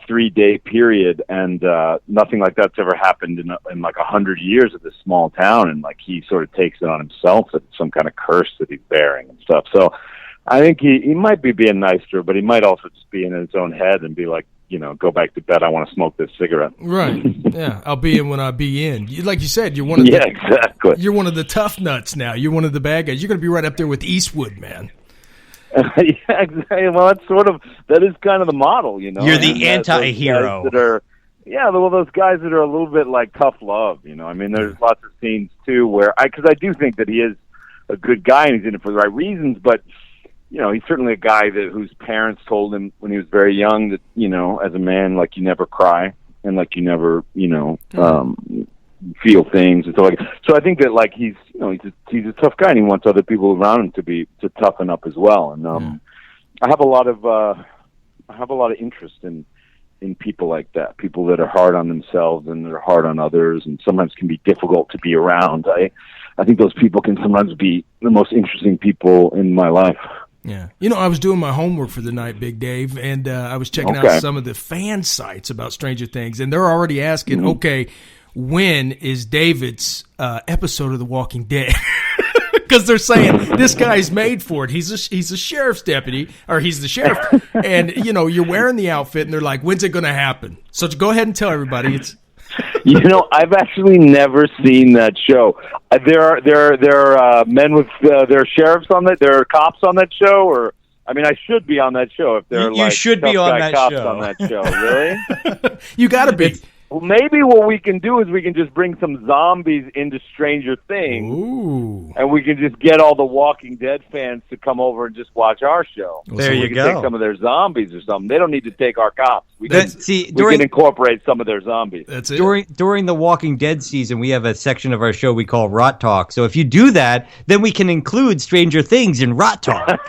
3-day period, and nothing like that's ever happened in 100 years of this small town, and he sort of takes it on himself that it's some kind of curse that he's bearing and stuff. So I think he might be being nice to her, but he might also just be in his own head and be like, go back to bed. I want to smoke this cigarette. Right. Yeah. I'll be in when I be in. Like you said, you're one of exactly. You're one of the tough nuts now. You're one of the bad guys. You're going to be right up there with Eastwood, man. Yeah, exactly. Well, that is kind of the model, You're the anti-hero. Those guys that are a little bit like tough love, I mean, there's lots of scenes too where because I do think that he is a good guy and he's in it for the right reasons, but he's certainly a guy whose parents told him when he was very young that as a man, you never cry and you never feel things and so so I think that he's he's a tough guy and he wants other people around him to toughen up as well, and I have a lot of interest in people like that, people that are hard on themselves and that are hard on others and sometimes can be difficult to be around. I think those people can sometimes be the most interesting people in my life. Yeah. I was doing my homework for the night, Big Dave, and I was checking out some of the fan sites about Stranger Things, and they're already asking, okay, when is David's episode of The Walking Dead? Because they're saying this guy's made for it. He's a sheriff's deputy, or he's the sheriff, and you're wearing the outfit, and they're like, when's it going to happen? So go ahead and tell everybody. It's. I've actually never seen that show. There are men with there are sheriffs on that. There are cops on that show, or I mean, I should be on that show if there are you should be on that cops show. on that show. Really? You got to be. Well, maybe what we can do is we can just bring some zombies into Stranger Things. Ooh. And we can just get all the Walking Dead fans to come over and just watch our show. There you we can go. take some of their zombies or something. They don't need to take our cops. We can incorporate some of their zombies. That's it. During the Walking Dead season, we have a section of our show we call Rot Talk. So if you do that, then we can include Stranger Things in Rot Talk.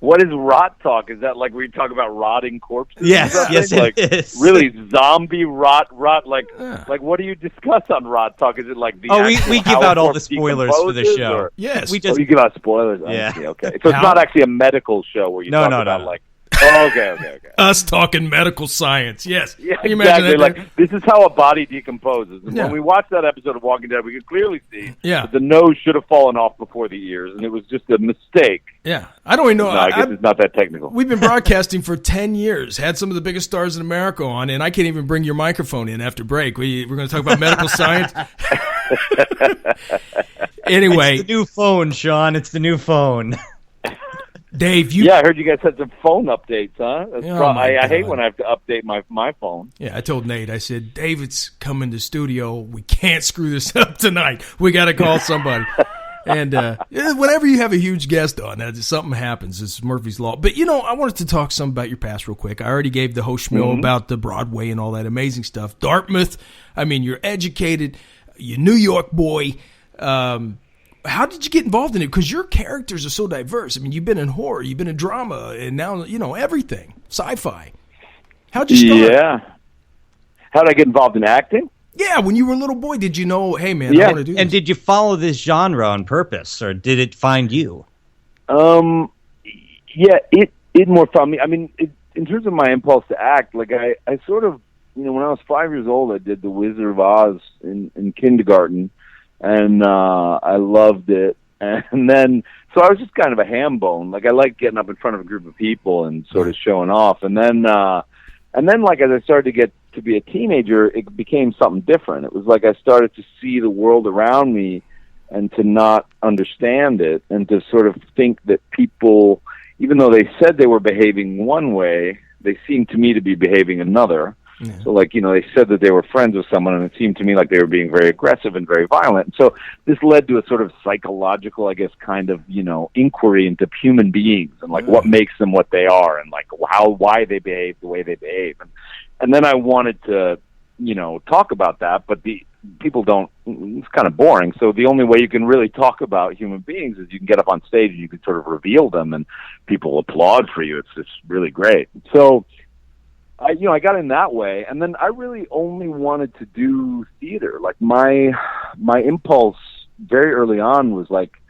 What is Rot Talk? Is that like we talk about rotting corpses? Yes, yes, like, it is. Really, zombie rot. Like what do you discuss on Rot Talk? Is it like the? Oh, we give out all the corpse spoilers for the show. Or? Yes. You give out spoilers. Yeah. Okay. So it's not actually a medical show where you talk about like. Oh, okay. Us talking medical science. Yes. Yeah, Can you imagine exactly. that? Like this is how a body decomposes. And Yeah. when we watched that episode of Walking Dead, we could clearly see Yeah. that the nose should have fallen off before the ears, and it was just a mistake. Yeah. I don't even know. No, I guess it's not that technical. We've been broadcasting for 10 years, had some of the biggest stars in America on, and I can't even bring your microphone in after break. We're going to talk about medical science. Anyway. It's the new phone, Sean. It's the new phone. Dave, I heard you guys had some phone updates, huh? I hate God. when I have to update my phone. Yeah, I told Nate, I said, David's coming to studio. We can't screw this up tonight. We got to call somebody. And whenever you have a huge guest on, something happens. It's Murphy's Law. But, I wanted to talk some about your past real quick. I already gave the whole schmill about the Broadway and all that amazing stuff. Dartmouth, you're educated. You're a New York boy. How did you get involved in it? Because your characters are so diverse. You've been in horror, you've been in drama, and now, everything. Sci-fi. How'd you start? Yeah. How did I get involved in acting? Yeah, when you were a little boy, did you know, hey, man, I want to do this? And did you follow this genre on purpose, or did it find you? Yeah, it more found me. In terms of my impulse to act, like I sort of, when I was 5 years old, I did The Wizard of Oz in kindergarten. And I loved it. And then, so I was just kind of a ham bone. Like, I liked getting up in front of a group of people and sort of showing off. And then, like, as I started to get to be a teenager, it became something different. It was like I started to see the world around me and to not understand it and to sort of think that people, even though they said they were behaving one way, they seemed to me to be behaving another. Yeah. So, like, they said that they were friends with someone, and it seemed to me like they were being very aggressive and very violent. So this led to a sort of psychological, I guess, kind of, inquiry into human beings and, like, what makes them what they are and, like, why they behave the way they behave. And then I wanted to, talk about that, but the people don't, it's kind of boring. So the only way you can really talk about human beings is you can get up on stage and you can sort of reveal them, and people applaud for you. It's just really great. So I got in that way, and then I really only wanted to do theater. Like my impulse very early on was like,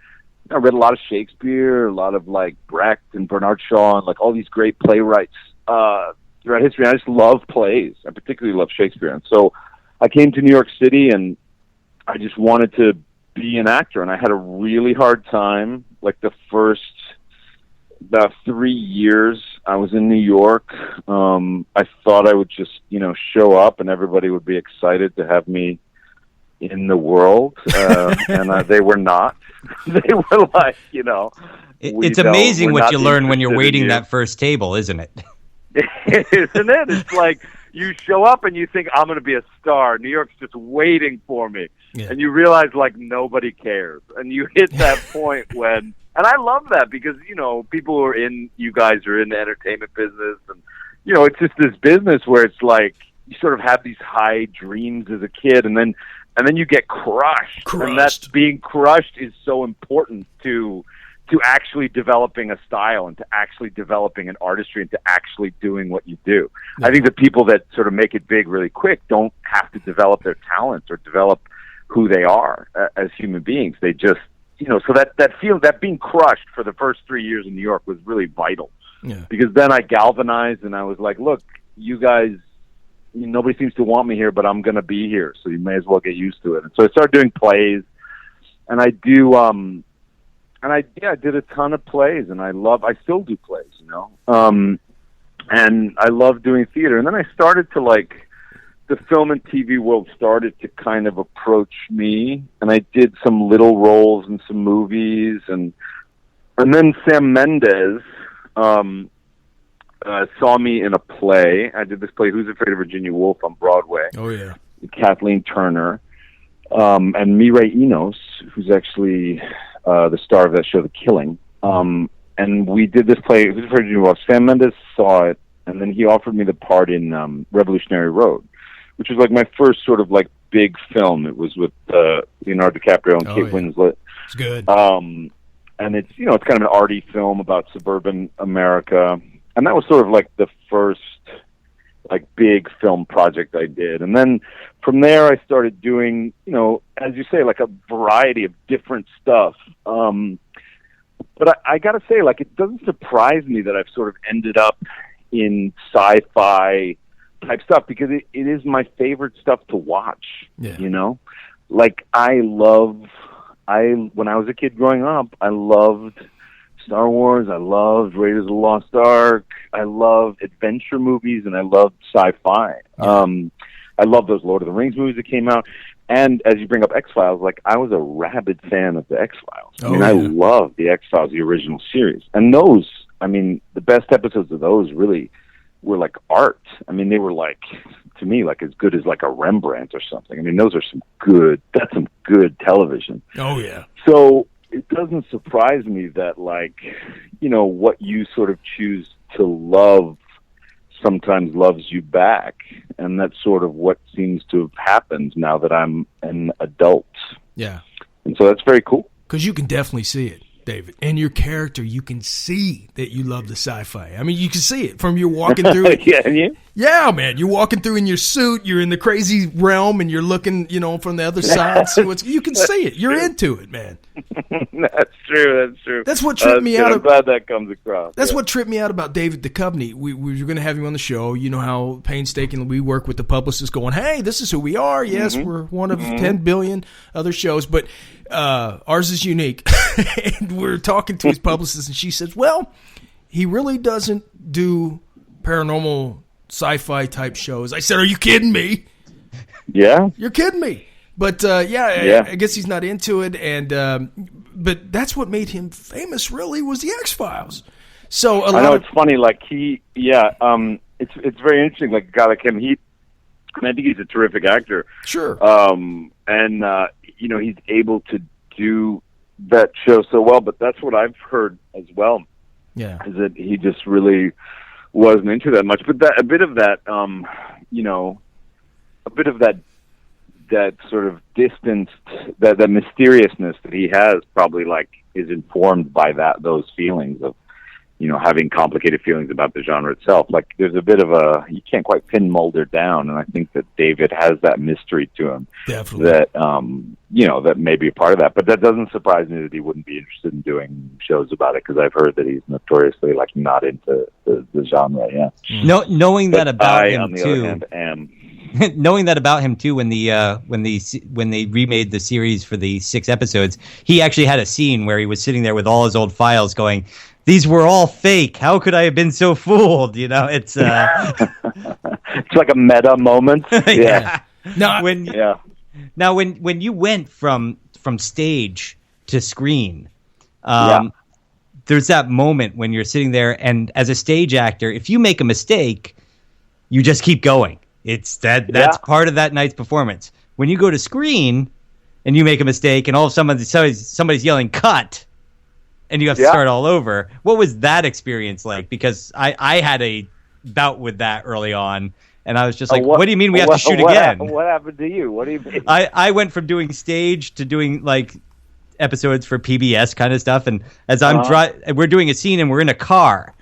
I read a lot of Shakespeare, a lot of like Brecht and Bernard Shaw, and like all these great playwrights throughout history. I just love plays. I particularly love Shakespeare, and so I came to New York City, and I just wanted to be an actor, and I had a really hard time. Like the first about 3 years I was in New York. I thought I would just, show up and everybody would be excited to have me in the world. And they were not. They were like, It's amazing what you learn when you're waiting that first table, isn't it? Isn't it? It's like you show up and you think, I'm going to be a star. New York's just waiting for me. Yeah. And you realize, like, nobody cares. And you hit that point when... And I love that because, people who are you guys are in the entertainment business. And, it's just this business where it's like you sort of have these high dreams as a kid and then you get crushed. And that being crushed is so important to actually developing a style and to actually developing an artistry and to actually doing what you do. Yeah. I think the people that sort of make it big really quick don't have to develop their talents or develop who they are as human beings. They just, so that being crushed for the first 3 years in New York was really vital. Yeah. Because then I galvanized and I was like, look, you guys, nobody seems to want me here, but I'm going to be here. So you may as well get used to it. And so I started doing plays, and I do, I did a ton of plays, and I still do plays, and I love doing theater. And then I started to the film and TV world started to kind of approach me, and I did some little roles in some movies, and then Sam Mendes saw me in a play. I did this play, Who's Afraid of Virginia Woolf, on Broadway. Oh, yeah. Kathleen Turner, and Mireille Enos, who's actually the star of that show, The Killing. And we did this play. It was very new. Sam Mendes saw it, and then he offered me the part in Revolutionary Road, which was like my first sort of like big film. It was with Leonardo DiCaprio and Kate Winslet. It's good. And it's, you know, it's kind of an arty film about suburban America. And that was sort of like the first like big film project I did. And then from there I started doing, you know, as you say, like a variety of different stuff. But I got to say, like, it doesn't surprise me that I've sort of ended up in sci-fi type stuff, because it is my favorite stuff to watch, you know? Like, when I was a kid growing up, I loved Star Wars, I loved Raiders of the Lost Ark, I loved adventure movies, and I loved sci-fi. I love those Lord of the Rings movies that came out. And as you bring up X-Files, like, I was a rabid fan of the X-Files. I love the X-Files, the original series. And those, I mean, the best episodes of those really were like art. I mean, they were like, to me, like as good as like a Rembrandt or something. I mean, that's some good television. Oh, yeah. So it doesn't surprise me that, like, you know, what you sort of choose to love sometimes loves you back, and that's sort of what seems to have happened now that I'm an adult. Yeah. And so that's very cool. Because you can definitely see it, David. And your character, you can see that you love the sci-fi. I mean, you can see it from you walking through it. Yeah, and you? Yeah, man. You're walking through in your suit, you're in the crazy realm, and you're looking, you know, from the other side. So you can see it. You're into it, man. That's true. That's what tripped me out. I'm glad that comes across. That's what tripped me out about David Duchovny. We were going to have him on the show. You know how painstakingly we work with the publicist going, hey, this is who we are. Yes, we're one of 10 billion other shows, but ours is unique. And we're talking to his publicist, and she says, well, he really doesn't do paranormal sci-fi type shows. I said, are you kidding me? Yeah. You're kidding me. But, I guess he's not into it. And but that's what made him famous, really, was the X-Files. So I know it's funny. Like, it's very interesting. Like, a guy like him, I think he's a terrific actor. Sure. And, you know, he's able to do that show so well. But that's what I've heard as well. Yeah. Is that he just really wasn't into that much. But a bit of that, you know, a bit of that sort of distanced, that mysteriousness that he has probably, like, is informed by those feelings of, you know, having complicated feelings about the genre itself. Like, there's a bit of you can't quite pin Mulder down, and I think that David has that mystery to him. Definitely. That, you know, that may be a part of that. But that doesn't surprise me that he wouldn't be interested in doing shows about it, because I've heard that he's notoriously, like, not into the genre, yeah. Knowing that about him, on the too. other hand, am. Knowing that about him too, when they remade the series for the 6 episodes, he actually had a scene where he was sitting there with all his old files, going, "These were all fake. How could I have been so fooled?" You know, it's it's like a meta moment. Yeah. Now, when you went from stage to screen, there's that moment when you're sitting there, and as a stage actor, if you make a mistake, you just keep going. That's part of that night's performance. When you go to screen and you make a mistake, and all of a sudden somebody's yelling "cut," and you have to start all over. What was that experience like? Because I had a bout with that early on, and I was just like, "What do you mean we have to shoot again?" What happened to you? What do you mean? I went from doing stage to doing, like, episodes for PBS kind of stuff, and as we're doing a scene and we're in a car.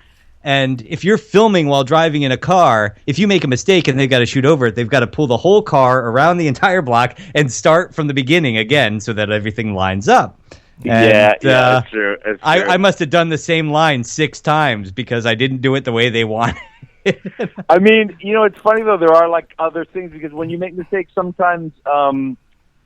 And if you're filming while driving in a car, if you make a mistake and they've got to shoot over it, they've got to pull the whole car around the entire block and start from the beginning again so that everything lines up. And, that's true. I must have done the same line 6 times because I didn't do it the way they wanted. I mean, you know, it's funny, though. There are, like, other things, because when you make mistakes, sometimes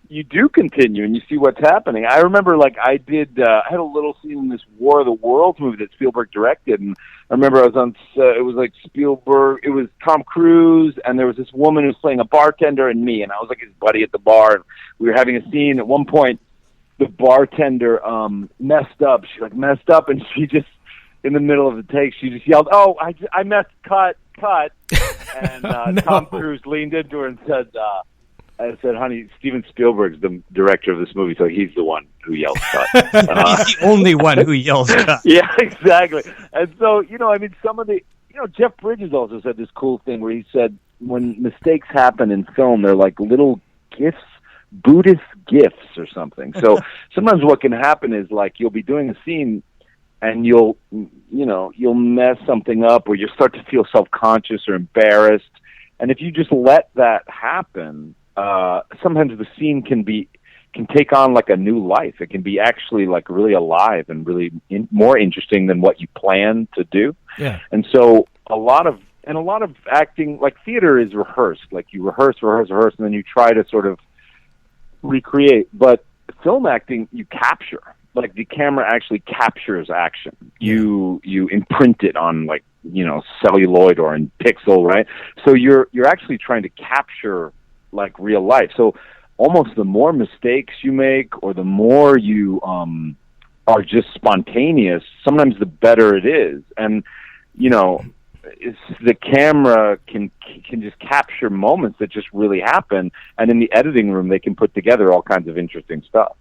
you do continue and you see what's happening. I remember, like, I had a little scene in this War of the Worlds movie that Spielberg directed, and I remember I was on, it was like Spielberg, it was Tom Cruise, and there was this woman who was playing a bartender and me, and I was like his buddy at the bar, and we were having a scene. At one point, the bartender messed up. She, like, messed up, and she just, in the middle of the take, she just yelled, "Oh, I messed, cut." And Tom Cruise leaned into her and said, I said, honey, Steven Spielberg's the director of this movie, so he's the one who yells cut. He's the only one who yells cut. Yeah, exactly. And so, some of the, Jeff Bridges also said this cool thing where he said when mistakes happen in film, they're like little gifts, Buddhist gifts or something. So sometimes what can happen is like you'll be doing a scene and you'll mess something up or you'll start to feel self-conscious or embarrassed. And if you just let that happen, sometimes the scene can take on like a new life. It can be actually like really alive and really more interesting than what you plan to do. Yeah. And so a lot of acting, like theater, is rehearsed. Like you rehearse, and then you try to sort of recreate. But film acting, you capture. Like the camera actually captures action. You imprint it on like celluloid or in pixel, right? So you're actually trying to capture like real life. So almost the more mistakes you make, or the more you are just spontaneous, sometimes the better it is. And the camera can just capture moments that just really happen, and in the editing room they can put together all kinds of interesting stuff.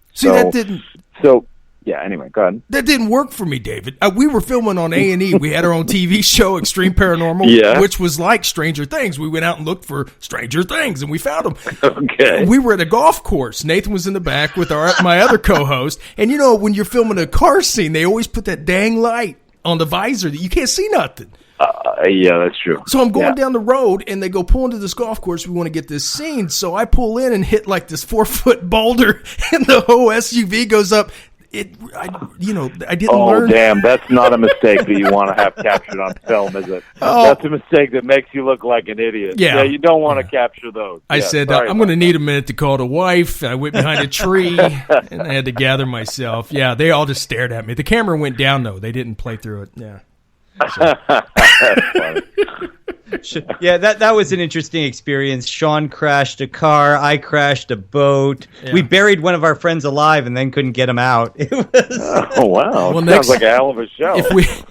Anyway, go ahead. That didn't work for me, David. We were filming on A&E. We had our own TV show, Extreme Paranormal, which was like Stranger Things. We went out and looked for Stranger Things, and we found them. Okay. We were at a golf course. Nathan was in the back with my other co-host. And when you're filming a car scene, they always put that dang light on the visor that you can't see nothing. Yeah, that's true. So I'm going down the road, and they go, pull into this golf course. We want to get this scene. So I pull in and hit like this 4-foot boulder, and the whole SUV goes up. I didn't learn. Oh, damn, that's not a mistake that you want to have captured on film, is it? That's a mistake that makes you look like an idiot. Yeah, you don't want to capture those. I said, I'm going to need a minute to call the wife. I went behind a tree, and I had to gather myself. Yeah, they all just stared at me. The camera went down, though. They didn't play through it. Yeah. That's funny. Yeah, that was an interesting experience. Sean crashed a car. I crashed a boat. Yeah. We buried one of our friends alive and then couldn't get him out. It was... Oh, wow. Well, sounds like a hell of a show.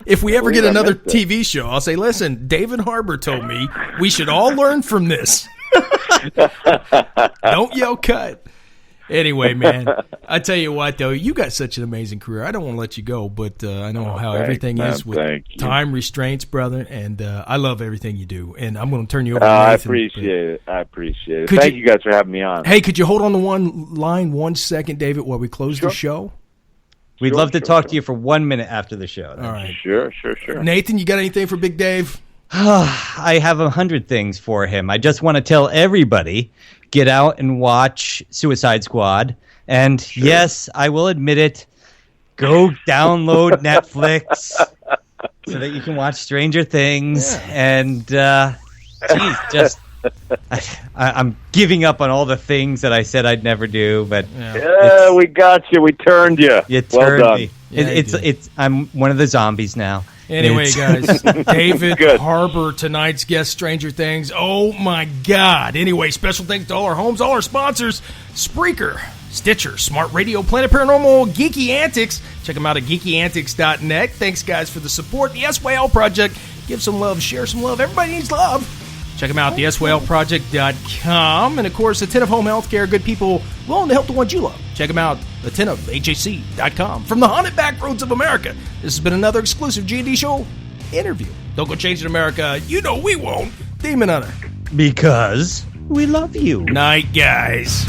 If we ever get another TV show, I'll say, listen, David Harbour told me we should all learn from this. Don't yell cut. Anyway, man, I tell you what, though, you got such an amazing career. I don't want to let you go, but I know how everything is with time restraints, brother, and I love everything you do. And I'm going to turn you over to Nathan. I appreciate it. Thank you guys for having me on. Hey, could you hold on to one line 1 second, David, while we close the show? We'd love to talk to you for 1 minute after the show. All right. Sure. Nathan, you got anything for Big Dave? I have 100 things for him. I just want to tell everybody, get out and watch Suicide Squad. And yes, I will admit it, go download Netflix so that you can watch Stranger Things. Yeah. And, I'm giving up on all the things that I said I'd never do. But we got you. We turned you. You turned me. Yeah, I'm one of the zombies now. Anyway, guys, David Harbour, tonight's guest, Stranger Things. Oh, my God. Anyway, special thanks to all our homes, all our sponsors, Spreaker, Stitcher, Smart Radio, Planet Paranormal, Geeky Antics. Check them out at geekyantics.net. Thanks, guys, for the support. The SYL Project. Give some love, share some love. Everybody needs love. Check them out, thesylproject.com. And, of course, Attentive Home Healthcare, good people willing to help the ones you love. Check them out, AttentiveHAC.com. From the haunted back roads of America, this has been another exclusive G&D Show interview. Don't go changing America. You know we won't. Demon Hunter. Because we love you. Night, guys.